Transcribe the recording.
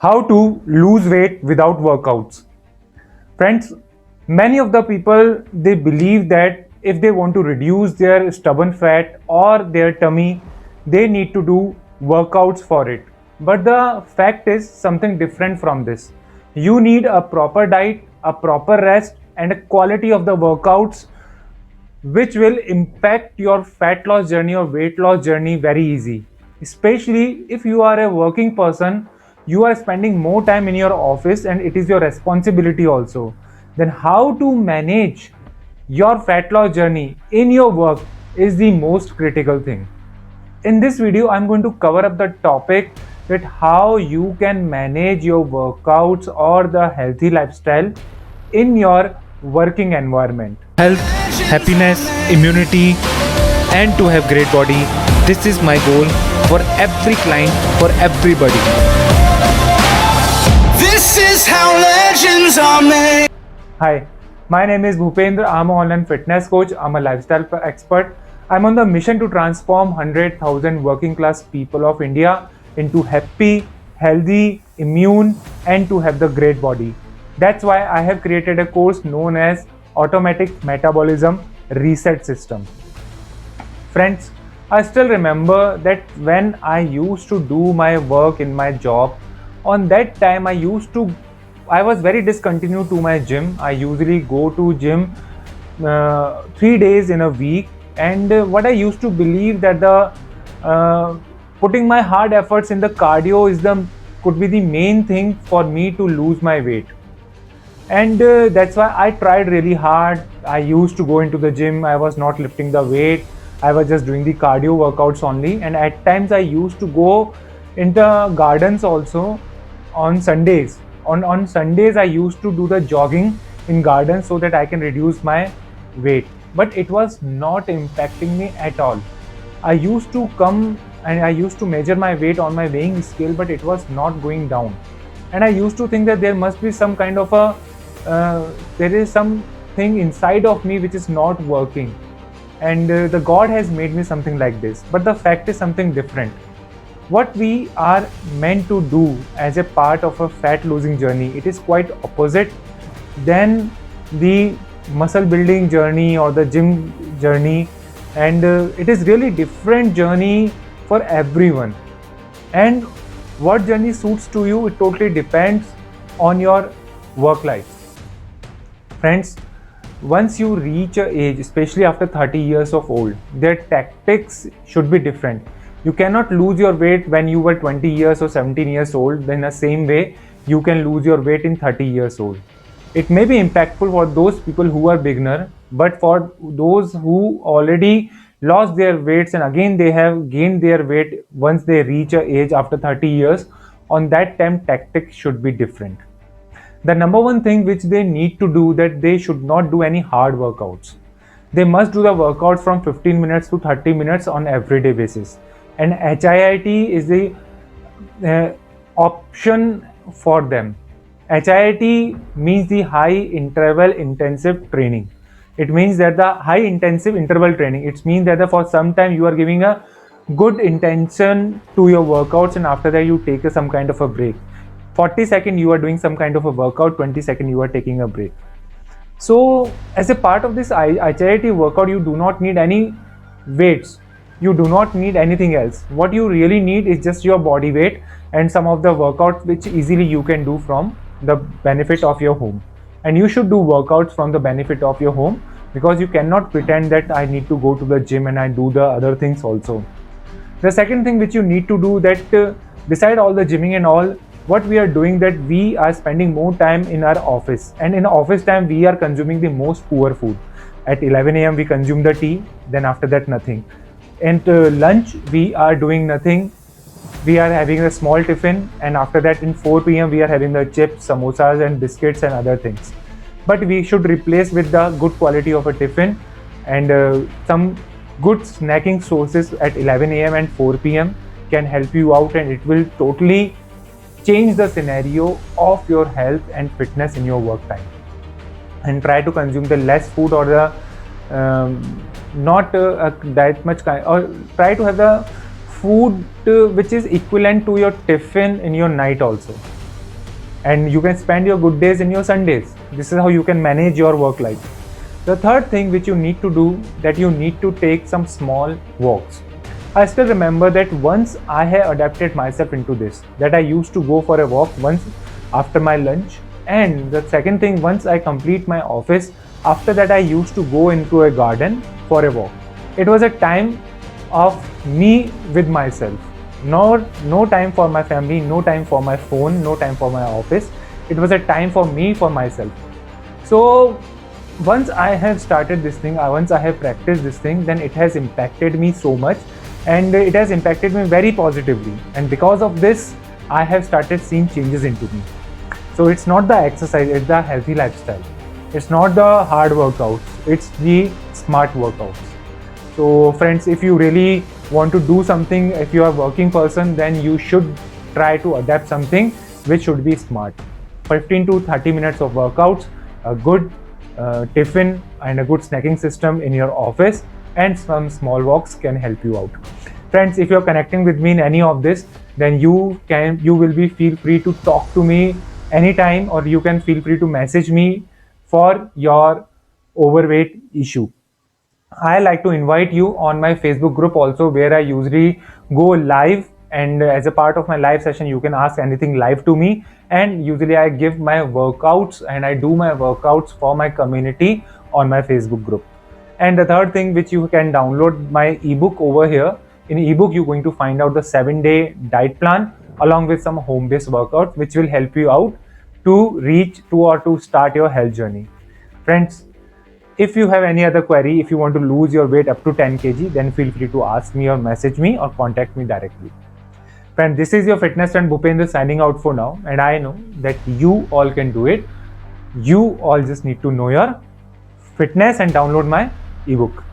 How to lose weight without workouts. Friends, many of the people they believe that if they want to reduce their stubborn fat or their tummy, they need to do workouts for it. But the fact is something different from this. You need a proper diet, a proper rest, and a quality of the workouts which will impact your fat loss journey or weight loss journey very easy. Especially if you are a working person, you are spending more time in your office and it is your responsibility also. Then how to manage your fat loss journey in your work is the most critical thing. In this video, I'm going to cover up the topic that how you can manage your workouts or the healthy lifestyle in your working environment. Health, happiness, immunity, and to have great body. This is my goal for every client, for everybody. This is how legends are made. Hi, my name is Bhupendra. I'm an online fitness coach. I'm a lifestyle expert. I'm on the mission to transform 100,000 working class people of India into happy, healthy, immune, and to have the great body. That's why I have created a course known as Automatic Metabolism Reset System. Friends, I still remember that when I used to do my work in my job, on that time I was very discontinued to my gym. I usually go to gym 3 days in a week, and what I used to believe that the putting my hard efforts in the cardio could be the main thing for me to lose my weight. And that's why I tried really hard. I used to go into the gym. I was not lifting the weight. I was just doing the cardio workouts only. And at times I used to go into gardens also on Sundays. On Sundays I used to do the jogging in gardens so that I can reduce my weight. But it was not impacting me at all. I used to come and I used to measure my weight on my weighing scale, but it was not going down. And I used to think that there must be some kind of there is something inside of me which is not working, and the God has made me something like this. But the fact is something different. What we are meant to do as a part of a fat losing journey, it is quite opposite than the muscle building journey or the gym journey, and it is really different journey for everyone. And what journey suits to you, it totally depends on your work life. Friends, once you reach a age, especially after 30 years of old, their tactics should be different. You cannot lose your weight when you were 20 years or 17 years old. Then the same way you can lose your weight in 30 years old. It may be impactful for those people who are beginner, but for those who already lost their weights and again they have gained their weight once they reach a age after 30 years, on that time tactics should be different. The number one thing which they need to do, that they should not do any hard workouts. They must do the workouts from 15 minutes to 30 minutes on everyday basis. And HIIT is the option for them. HIIT means the high interval intensive training. It means that the high intensive interval training, it means that for some time you are giving a good intention to your workouts and after that you take some kind of a break. 40 seconds you are doing some kind of a workout, 20 seconds you are taking a break. So as a part of this HIIT workout, you do not need any weights. You do not need anything else. What you really need is just your body weight and some of the workouts which easily you can do from the benefit of your home. And you should do workouts from the benefit of your home, because you cannot pretend that I need to go to the gym and I do the other things also. The second thing which you need to do, that beside all the gymming and all, what we are doing, that we are spending more time in our office, and in office time we are consuming the most poor food. At 11 a.m. we consume the tea, then after that nothing. And lunch we are doing nothing. We are having a small tiffin, and after that in 4 p.m. we are having the chips, samosas and biscuits and other things. But we should replace with the good quality of a tiffin and some good snacking sources at 11 a.m. and 4 p.m. can help you out, and it will totally change the scenario of your health and fitness in your work time. And try to consume the less food or the not that much kind, or try to have the food which is equivalent to your tiffin in your night also. and you can spend your good days in your Sundays. This is how you can manage your work life. The third thing which you need to do, that you need to take some small walks. I still remember that once I have adapted myself into this, that I used to go for a walk once after my lunch. And the second thing, once I complete my office, after that I used to go into a garden for a walk. It was a time of me with myself. No time for my family, no time for my phone, no time for my office. It was a time for me, for myself. So once I have started this thing, once I have practiced this thing, then it has impacted me so much, and it has impacted me very positively. And because of this, I have started seeing changes into me. So it's not the exercise, it's the healthy lifestyle. It's not the hard workouts, it's the smart workouts. So friends, if you really want to do something, if you are a working person, then you should try to adapt something which should be smart. 15 to 30 minutes of workouts, a good tiffin and a good snacking system in your office, and some small walks can help you out. Friends, if you're connecting with me in any of this, then you will be feel free to talk to me anytime, or you can feel free to message me for your overweight issue. I like to invite you on my Facebook group also, where I usually go live, and as a part of my live session you can ask anything live to me, and usually I give my workouts and I do my workouts for my community on my Facebook group. And the third thing, which you can download my ebook over here. In ebook you're going to find out the 7-day diet plan along with some home-based workouts which will help you out to reach to or to start your health journey. Friends, if you have any other query, if you want to lose your weight up to 10 kg, then feel free to ask me or message me or contact me directly. Friend, this is your fitness friend Bhupendra signing out for now, and I know that you all can do it. You all just need to know your fitness and download my ebook.